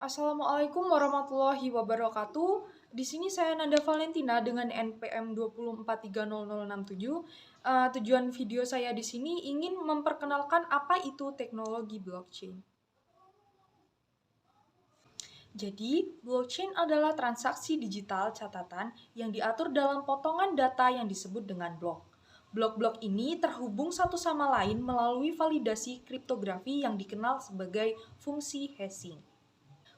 Assalamualaikum warahmatullahi wabarakatuh. Di sini saya Nanda Valentina dengan NPM 2430067. Tujuan video saya di sini ingin memperkenalkan apa itu teknologi blockchain. Jadi, blockchain adalah transaksi digital catatan yang diatur dalam potongan data yang disebut dengan blok. Blok-blok ini terhubung satu sama lain melalui validasi kriptografi yang dikenal sebagai fungsi hashing.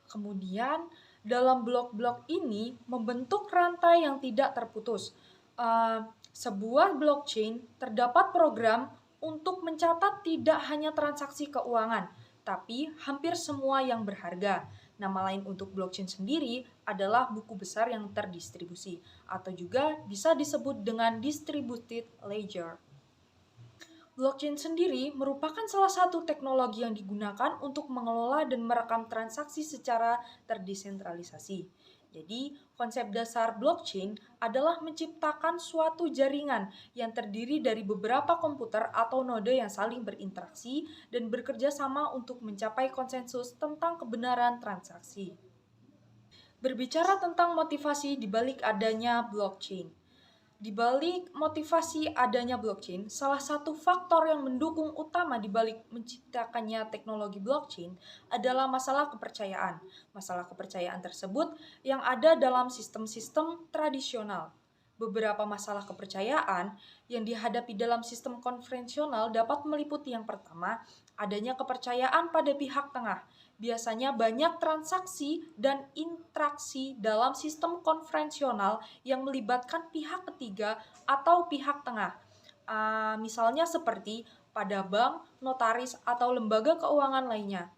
Kemudian, dalam blok-blok ini membentuk rantai yang tidak terputus. Sebuah blockchain terdapat program untuk mencatat tidak hanya transaksi keuangan, tapi hampir semua yang berharga. Nama lain untuk blockchain sendiri adalah buku besar yang terdistribusi, atau juga bisa disebut dengan distributed ledger. Blockchain sendiri merupakan salah satu teknologi yang digunakan untuk mengelola dan merekam transaksi secara terdesentralisasi. Jadi, konsep dasar blockchain adalah menciptakan suatu jaringan yang terdiri dari beberapa komputer atau node yang saling berinteraksi dan bekerja sama untuk mencapai konsensus tentang kebenaran transaksi. Berbicara tentang motivasi di balik adanya blockchain. Di balik motivasi adanya blockchain, salah satu faktor yang mendukung utama di balik menciptakannya teknologi blockchain adalah masalah kepercayaan. Masalah kepercayaan tersebut yang ada dalam sistem-sistem tradisional. Beberapa masalah kepercayaan yang dihadapi dalam sistem konvensional dapat meliputi yang pertama, adanya kepercayaan pada pihak tengah. Biasanya banyak transaksi dan interaksi dalam sistem konvensional yang melibatkan pihak ketiga atau pihak tengah. Misalnya seperti pada bank, notaris, atau lembaga keuangan lainnya.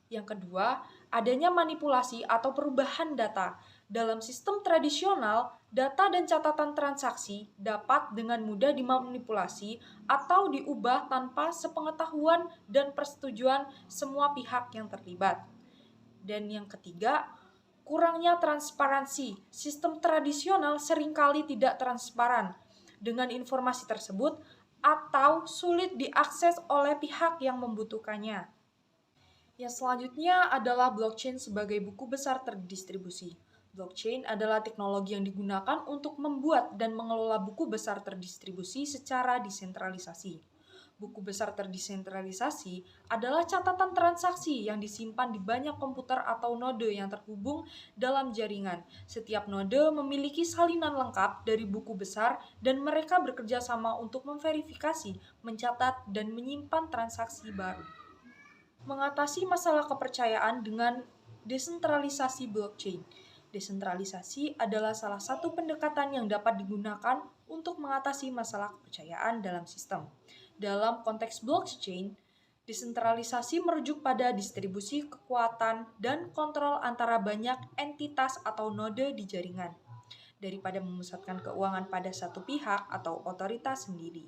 Yang kedua, adanya manipulasi atau perubahan data. Dalam sistem tradisional, data dan catatan transaksi dapat dengan mudah dimanipulasi atau diubah tanpa sepengetahuan dan persetujuan semua pihak yang terlibat. Dan yang ketiga, kurangnya transparansi. Sistem tradisional seringkali tidak transparan dengan informasi tersebut atau sulit diakses oleh pihak yang membutuhkannya. Yang selanjutnya adalah blockchain sebagai buku besar terdistribusi. Blockchain adalah teknologi yang digunakan untuk membuat dan mengelola buku besar terdistribusi secara desentralisasi. Buku besar terdesentralisasi adalah catatan transaksi yang disimpan di banyak komputer atau node yang terhubung dalam jaringan. Setiap node memiliki salinan lengkap dari buku besar dan mereka bekerja sama untuk memverifikasi, mencatat, dan menyimpan transaksi baru. Mengatasi masalah kepercayaan dengan desentralisasi blockchain. Desentralisasi adalah salah satu pendekatan yang dapat digunakan untuk mengatasi masalah kepercayaan dalam sistem. Dalam konteks blockchain, desentralisasi merujuk pada distribusi kekuatan dan kontrol antara banyak entitas atau node di jaringan, daripada memusatkan keuangan pada satu pihak atau otoritas sendiri.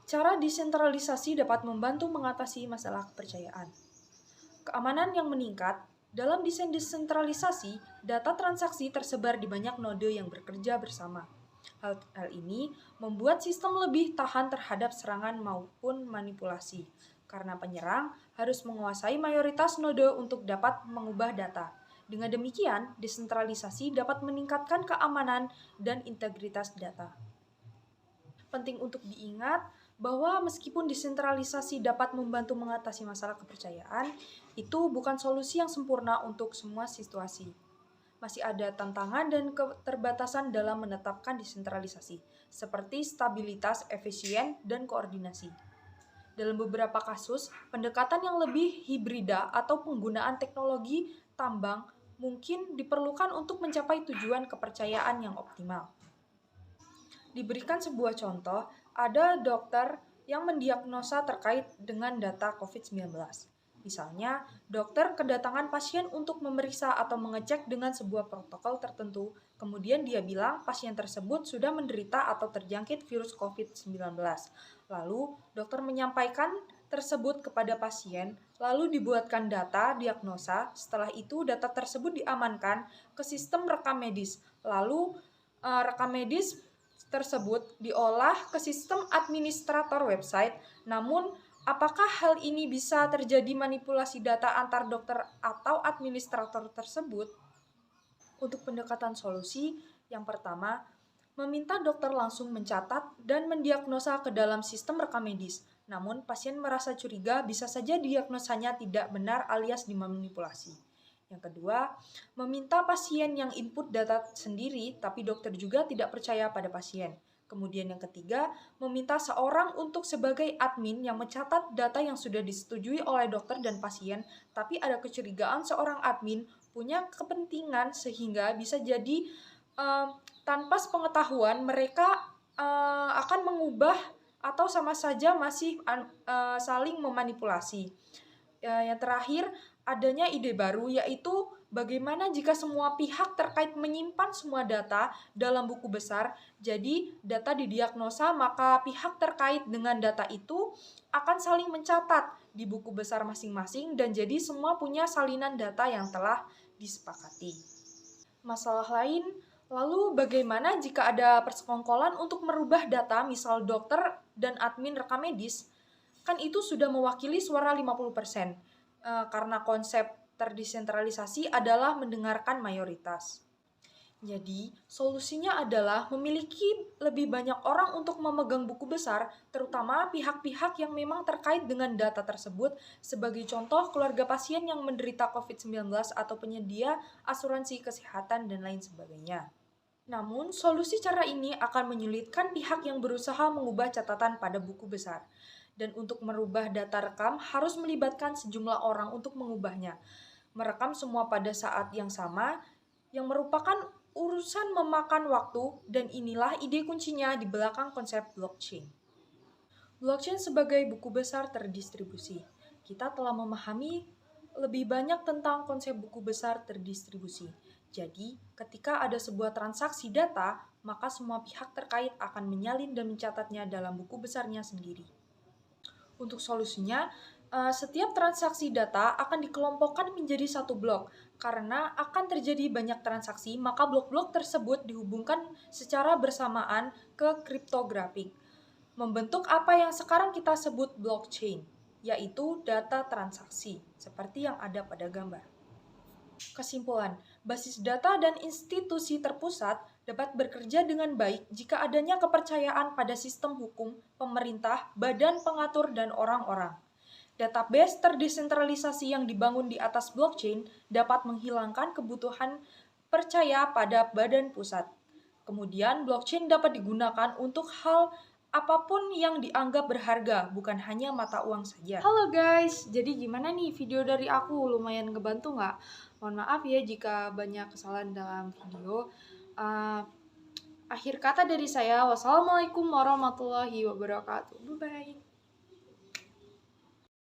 Cara desentralisasi dapat membantu mengatasi masalah kepercayaan. Keamanan yang meningkat. Dalam desain desentralisasi, data transaksi tersebar di banyak node yang bekerja bersama. Hal ini membuat sistem lebih tahan terhadap serangan maupun manipulasi, karena penyerang harus menguasai mayoritas node untuk dapat mengubah data. Dengan demikian, desentralisasi dapat meningkatkan keamanan dan integritas data. Penting untuk diingat bahwa meskipun desentralisasi dapat membantu mengatasi masalah kepercayaan, itu bukan solusi yang sempurna untuk semua situasi. Masih ada tantangan dan keterbatasan dalam menetapkan desentralisasi, seperti stabilitas, efisien, dan koordinasi. Dalam beberapa kasus, pendekatan yang lebih hibrida atau penggunaan teknologi tambang mungkin diperlukan untuk mencapai tujuan kepercayaan yang optimal. Diberikan sebuah contoh, ada dokter yang mendiagnosa terkait dengan data COVID-19. Misalnya, dokter kedatangan pasien untuk memeriksa atau mengecek dengan sebuah protokol tertentu. Kemudian dia bilang pasien tersebut sudah menderita atau terjangkit virus COVID-19. Lalu, dokter menyampaikan tersebut kepada pasien, lalu dibuatkan data diagnosa. Setelah itu, data tersebut diamankan ke sistem rekam medis. Lalu, rekam medis tersebut diolah ke sistem administrator website, namun Apakah hal ini bisa terjadi manipulasi data antar dokter atau administrator tersebut? Untuk pendekatan solusi, yang pertama, meminta dokter langsung mencatat dan mendiagnosa ke dalam sistem rekam medis. Namun, pasien merasa curiga bisa saja diagnosanya tidak benar alias dimanipulasi. Yang kedua, meminta pasien yang input data sendiri, tapi dokter juga tidak percaya pada pasien. Kemudian yang ketiga, meminta seorang untuk sebagai admin yang mencatat data yang sudah disetujui oleh dokter dan pasien, tapi ada kecurigaan seorang admin punya kepentingan sehingga bisa jadi eh, tanpa sepengetahuan mereka akan mengubah atau sama saja masih saling memanipulasi. Yang terakhir, adanya ide baru yaitu bagaimana jika semua pihak terkait menyimpan semua data dalam buku besar. Jadi, data didiagnosa, maka pihak terkait dengan data itu akan saling mencatat di buku besar masing-masing dan jadi semua punya salinan data yang telah disepakati. Masalah lain, lalu bagaimana jika ada persekongkolan untuk merubah data, misal dokter dan admin rekam medis? Kan itu sudah mewakili suara 50%, karena konsep terdesentralisasi adalah mendengarkan mayoritas. Jadi, solusinya adalah memiliki lebih banyak orang untuk memegang buku besar, terutama pihak-pihak yang memang terkait dengan data tersebut, sebagai contoh keluarga pasien yang menderita COVID-19 atau penyedia asuransi kesehatan dan lain sebagainya. Namun, solusi cara ini akan menyulitkan pihak yang berusaha mengubah catatan pada buku besar. Dan untuk merubah data rekam harus melibatkan sejumlah orang untuk mengubahnya. Merekam semua pada saat yang sama, yang merupakan urusan memakan waktu, dan inilah ide kuncinya di belakang konsep blockchain. Blockchain sebagai buku besar terdistribusi. Kita telah memahami lebih banyak tentang konsep buku besar terdistribusi. Jadi, ketika ada sebuah transaksi data, maka semua pihak terkait akan menyalin dan mencatatnya dalam buku besarnya sendiri. Untuk solusinya, setiap transaksi data akan dikelompokkan menjadi satu blok. Karena akan terjadi banyak transaksi, maka blok-blok tersebut dihubungkan secara bersamaan ke kriptografik. Membentuk apa yang sekarang kita sebut blockchain, yaitu data transaksi, seperti yang ada pada gambar. Kesimpulan, basis data dan institusi terpusat dapat bekerja dengan baik jika adanya kepercayaan pada sistem hukum, pemerintah, badan pengatur, dan orang-orang. Database terdesentralisasi yang dibangun di atas blockchain dapat menghilangkan kebutuhan percaya pada badan pusat. Kemudian, blockchain dapat digunakan untuk hal apapun yang dianggap berharga, bukan hanya mata uang saja. Halo guys, jadi gimana nih video dari aku? Lumayan ngebantu nggak? Mohon maaf ya jika banyak kesalahan dalam video. Akhir kata dari saya, wassalamualaikum warahmatullahi wabarakatuh. Bye-bye.